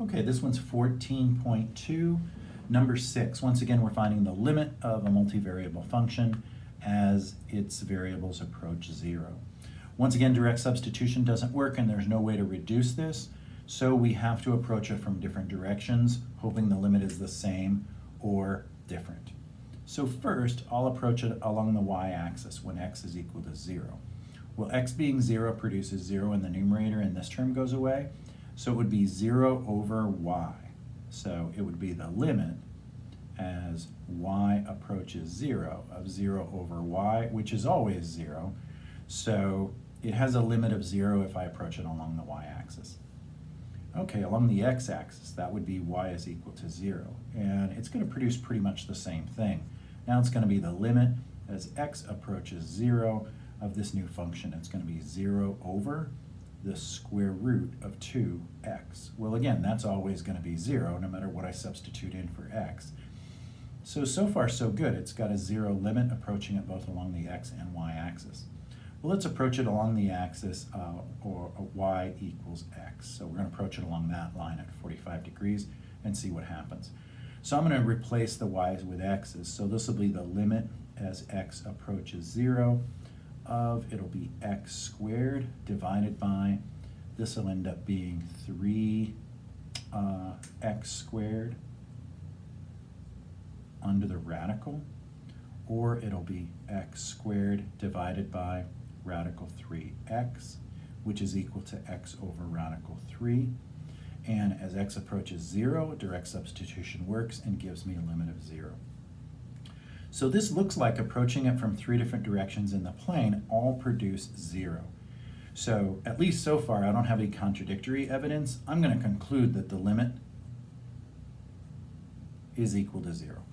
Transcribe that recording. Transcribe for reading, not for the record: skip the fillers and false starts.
Okay, this one's 14.2. Number 6, once again, we're finding the limit of a multivariable function as its variables approach 0. Once again, direct substitution doesn't work and there's no way to reduce this, so we have to approach it from different directions, hoping the limit is the same or different. So first, I'll approach it along the y-axis when x is equal to 0. Well, x being 0 produces 0 in the numerator and this term goes away, so it would be 0 over y. So it would be the limit as y approaches 0 of 0 over y, which is always 0. So it has a limit of 0 if I approach it along the y-axis. Okay, along the x-axis, that would be y is equal to 0. And it's going to produce pretty much the same thing. Now it's going to be the limit as x approaches 0 of this new function. It's going to be 0 over the square root of 2x. Well, again, that's always going to be 0 no matter what I substitute in for x. So far so good. It's got a 0 limit approaching it both along the x and y axis. Well, let's approach it along the axis or y equals x. So we're going to approach it along that line at 45 degrees and see what happens. So I'm going to replace the y's with x's. So this will be the limit as x approaches 0 of, it'll be x squared divided by, this will end up being 3x squared under the radical, or it'll be x squared divided by radical 3x, which is equal to x over radical 3. And as x approaches 0, direct substitution works and gives me a limit of 0. So this looks like approaching it from 3 different directions in the plane all produce 0. So at least so far I don't have any contradictory evidence. I'm going to conclude that the limit is equal to 0.